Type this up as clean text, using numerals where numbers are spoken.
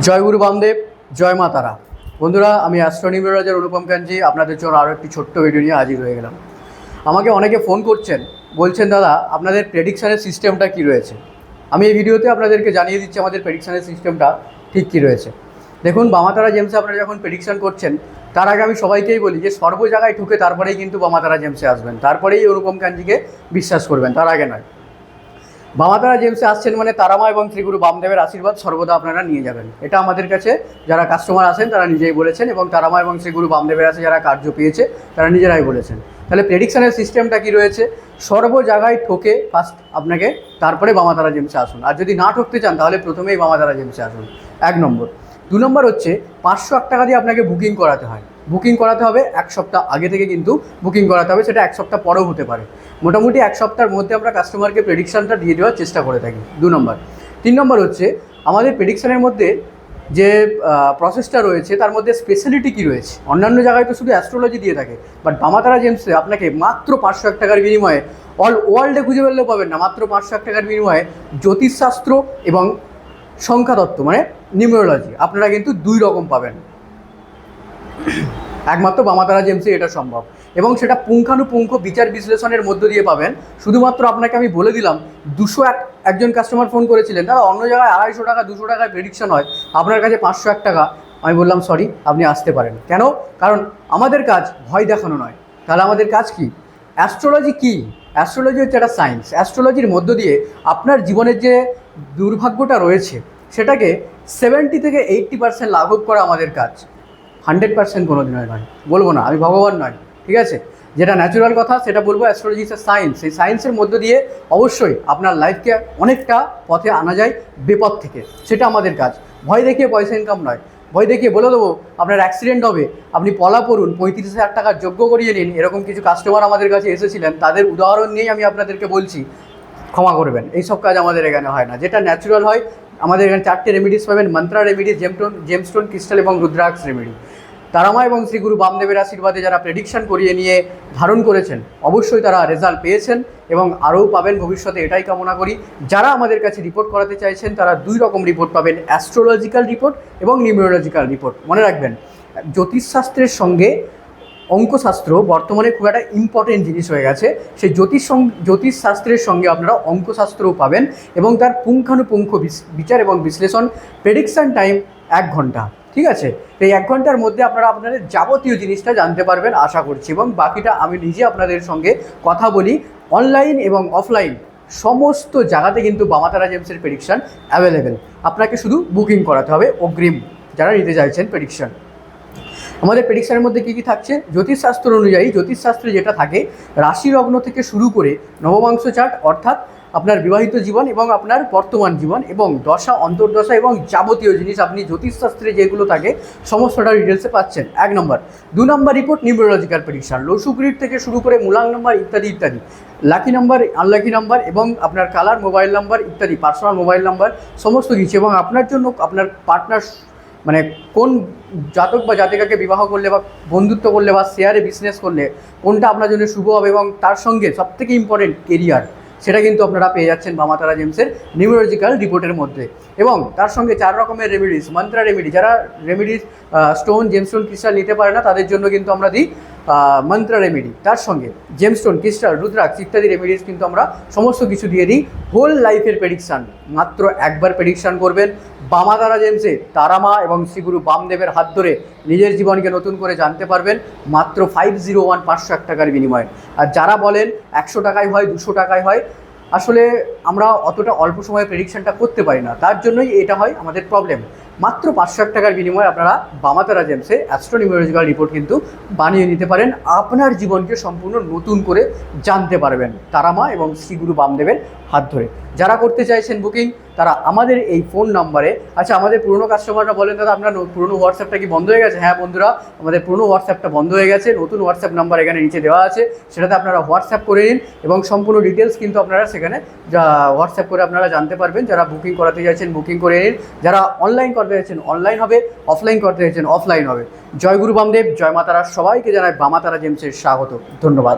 জয় গুরু বামদেব, জয় মা তারা। বন্ধুরা, আমি অ্যাস্ট্রোনিউমেরোলজার অনুপম কাঞ্জি আপনাদের জন্য আরও একটি ছোট্ট ভিডিও নিয়ে হাজির হয়ে গেলাম। আমাকে অনেকে ফোন করছেন, বলছেন দাদা আপনাদের প্রেডিকশানের সিস্টেমটা কী রয়েছে। আমি এই ভিডিওতে আপনাদেরকে জানিয়ে দিচ্ছি আমাদের প্রেডিকশানের সিস্টেমটা ঠিক কী রয়েছে। দেখুন, বামাতারা জেমসে আপনারা যখন প্রেডিকশান করছেন তার আগে আমি সবাইকেই বলি যে সর্ব জায়গায় ঠুকে তারপরেই কিন্তু বামাতারা জেমসে আসবেন, তারপরেই অনুপম কাঞ্জিকে বিশ্বাস করবেন, তার আগে নয়। বামাতারা জেমসে আসছেন মানে তারামা এবং শ্রীগুরু বামদেবের আশীর্বাদ সর্বদা আপনারা নিয়ে যাবেন। এটা আমাদের কাছে যারা কাস্টমার আসেন তারা নিজেই বলেছেন, এবং তারামা এবং শ্রীগুরু বামদেবের কাছে যারা কার্য পেয়েছে তারা নিজেরাই বলেছেন। তাহলে প্রেডিকশানের সিস্টেমটা কী রয়েছে? সর্ব জায়গায় ঠকে ফার্স্ট আপনাকে, তারপরে বামাতারা জেমসে আসুন। আর যদি না ঠকতে চান তাহলে প্রথমেই বামাতারা জেমসে আসুন, 1 নম্বর। 2 নম্বর হচ্ছে 501 টাকা দিয়ে আপনাকে বুকিং করাতে হয়। বুকিং করাতে হবে 1 সপ্তাহ আগে থেকে, কিন্তু বুকিং করাতে হবে, সেটা 1 সপ্তাহ পরেও হতে পারে। মোটামুটি 1 সপ্তাহের মধ্যে আমরা কাস্টমারকে প্রেডিকশানটা দিয়ে দেওয়ার চেষ্টা করে থাকি, 2 নম্বর। 3 নম্বর হচ্ছে আমাদের প্রেডিকশানের মধ্যে যে প্রসেসটা রয়েছে তার মধ্যে স্পেশালিটি কী রয়েছে। অন্যান্য জায়গায় তো শুধু অ্যাস্ট্রোলজি দিয়ে থাকে, বাট বামাতারা জেমসে আপনাকে মাত্র 501 টাকার বিনিময়ে, অল ওয়ার্ল্ডে খুঁজে পেলেও পাবেন না, মাত্র 501 টাকার বিনিময়ে জ্যোতিষশাস্ত্র এবং সংখ্যাতত্ত্ব মানে নিউমেরোলজি আপনারা কিন্তু 2 রকম পাবেন। একমাত্র বামাতারা জেমসে এটা সম্ভব, এবং সেটা পুঙ্খানুপুঙ্খ বিচার বিশ্লেষণের মধ্য দিয়ে পাবেন। শুধুমাত্র আপনাকে আমি বলে দিলাম, 201 একজন কাস্টমার ফোন করেছিলেন, তারা অন্য জায়গায় 250 টাকা 200 টাকায় প্রেডিকশন হয়, আপনার কাছে 501 টাকা। আমি বললাম সরি, আপনি আসতে পারেন। কেন? কারণ আমাদের কাজ ভয় দেখানো নয়। তাহলে আমাদের কাজ কি? অ্যাস্ট্রোলজি কী? অ্যাস্ট্রোলজি হচ্ছে একটা সায়েন্স। অ্যাস্ট্রোলজির মধ্য দিয়ে আপনার জীবনের যে দুর্ভাগ্যটা রয়েছে সেটাকে 70 থেকে 80% লাঘব করা আমাদের কাজ। 100% কোনো দিনের নয়, বলবো না, আমি ভগবান নয়, ঠিক আছে? যেটা ন্যাচুরাল কথা সেটা বলবো। Astrology is a science. এই সায়েন্সের মধ্য দিয়ে অবশ্যই আপনার লাইফকে অনেকটা পথে আনা যায় বিপদ থেকে, সেটা আমাদের কাজ। ভয় দেখিয়ে পয়সা ইনকাম নয়। ভয় দেখিয়ে বলে দেবো আপনার অ্যাক্সিডেন্ট হবে, আপনি পলা পড়ুন, 35,000 টাকা যোগ্য করিয়ে নিন, এরকম কিছু কাস্টমার আমাদের কাছে এসেছিলেন, তাদের উদাহরণ নিয়েই আমি আপনাদেরকে বলছি, ক্ষমা করবেন। এইসব কাজ আমাদের এখানে হয় না। যেটা ন্যাচুরাল হয়, আমাদের এখানে 4টে রেমিডিস পাবেন: মন্ত্রা রেমিডি, জেমস্টোন ক্রিস্টাল এবং রুদ্রাক্ষ রেমিডি। তারামা এবং শ্রীগুরু বামদেবের আশীর্বাদে যারা প্রেডিকশান করিয়ে নিয়ে ধারণ করেছেন অবশ্যই তারা রেজাল্ট পেয়েছেন এবং আরও পাবেন ভবিষ্যতে, এটাই কামনা করি। যারা আমাদের কাছে রিপোর্ট করাতে চাইছেন তারা 2 রকম রিপোর্ট পাবেন: অ্যাস্ট্রোলজিক্যাল রিপোর্ট এবং নিউমেরোলজিক্যাল রিপোর্ট। মনে রাখবেন, জ্যোতিষশাস্ত্রের সঙ্গে অঙ্কশাস্ত্র বর্তমানে খুব একটা ইম্পর্টেন্ট জিনিস হয়ে গেছে। সেই জ্যোতিষশাস্ত্রের সঙ্গে আপনারা অঙ্কশাস্ত্রও পাবেন, এবং তার পুঙ্খানুপুঙ্খ বিচার এবং বিশ্লেষণ। প্রেডিকশান টাইম 1 ঘন্টা, ঠিক আছে? এই 1 ঘন্টার মধ্যে আপনারা আপনাদের যাবতীয় জিনিসটা জানতে পারবেন আশা করছি, এবং বাকিটা আমি নিজে আপনাদের সঙ্গে কথা বলি। অনলাইন এবং অফলাইন সমস্ত জায়গাতে কিন্তু বামাতারা জেমসের প্রেডিকশান অ্যাভেলেবেল। আপনাকে শুধু বুকিং করাতে হবে অগ্রিম, যারা নিতে চাইছেন প্রেডিকশান। আমাদের প্রেডিকশানের মধ্যে কী কী থাকছে? জ্যোতিষশাস্ত্র অনুযায়ী, জ্যোতিষশাস্ত্রে যেটা থাকে, রাশি লগ্ন থেকে শুরু করে নবমাংশ চার্ট, অর্থাৎ আপনার বিবাহিত জীবন এবং আপনার বর্তমান জীবন, এবং দশা, অন্তর্দশা এবং যাবতীয় জিনিস আপনি জ্যোতিষশাস্ত্রে যেগুলো থাকে সমস্তটা ডিটেলসে পাচ্ছেন। 1 নম্বর। 2 নম্বর report numerological prediction, Lo Shu grid থেকে শুরু করে মূলাং নাম্বার ইত্যাদি ইত্যাদি, লাকি নাম্বার, আনলাকি নাম্বার এবং আপনার কালার, মোবাইল নাম্বার ইত্যাদি, পার্সোনাল মোবাইল নাম্বার, সমস্ত কিছু। এবং আপনার জন্য আপনার পার্টনার মানে কোন জাতক বা জাতিকাকে বিবাহ করলে বা বন্ধুত্ব করলে বা শেয়ারে বিজনেস করলে কোনটা আপনার জন্য শুভ হবে, এবং তার সঙ্গে সবথেকে ইম্পর্টেন্ট কেরিয়ার, সেটা কিন্তু আপনারা পেয়ে যাচ্ছেন বামাতারা জেমসের নিউমেরোলজিক্যাল রিপোর্টের মধ্যে। এবং তার সঙ্গে 4 রকমের রেমিডিস, মন্ত্রা রেমিডি, যারা রেমিডিস স্টোন, জেমস্টোন, ক্রিস্টাল নিতে পারে না তাদের জন্য কিন্তু আমরা দিই মন্ত্রা রেমিডি। তার সঙ্গে জেমস্টোন, ক্রিস্টাল, রুদ্রাক্ষ ইত্যাদি রেমিডিস কিন্তু আমরা সমস্ত কিছু দিয়ে দিই। হোল লাইফের প্রেডিকশান মাত্র একবার প্রেডিকশান করবেন বামাতারা জেমসে, তারামা এবং শ্রীগুরু বামদেবের হাত ধরে নিজের জীবনকে নতুন করে জানতে পারবেন মাত্র 501 501 টাকার বিনিময়ে। আর যারা বলেন 100 টাকায় হয়, 200 টাকায় হয়, আসলে আমরা অতটা অল্প সময়ে প্রেডিকশানটা করতে পারি না, তার জন্যই এটা হয় আমাদের প্রবলেম। মাত্র 501 টাকার বিনিময়ে আপনারা বামাতারা জেমসে অ্যাস্ট্রোনিউমেরোলজিক্যাল রিপোর্ট কিন্তু বানিয়ে নিতে পারেন, আপনার জীবনকে সম্পূর্ণ নতুন করে জানতে পারবেন তারামা এবং শ্রীগুরু বামদেবের হাত ধরে। যারা করতে চাইছেন বুকিং তারা আমাদের এই ফোন নাম্বারে, আচ্ছা আমাদের পুরনো কাস্টমাররা বলেন দাদা আপনার পুরনো হোয়াটসঅ্যাপটা কি বন্ধ হয়ে গেছে? হ্যাঁ বন্ধুরা, আমাদের পুরনো হোয়াটসঅ্যাপটা বন্ধ হয়ে গেছে, নতুন হোয়াটসঅ্যাপ নাম্বার এখানে নিচে দেওয়া আছে, সেটাতে আপনারা হোয়াটসঅ্যাপ করে নিন এবং সম্পূর্ণ ডিটেলস কিন্তু আপনারা সেখানে হোয়াটসঅ্যাপ করে আপনারা জানতে পারবেন। যারা বুকিং করাতে চাইছেন বুকিং করে নিন, যারা অনলাইন করতে চাইছেন অনলাইন হবে, অফলাইন করতে চাইছেন অফলাইন হবে। জয় গুরু বামদেব, জয় মা তারা, সবাইকে জানাই বামাতারা জেমসের স্বাগত। ধন্যবাদ।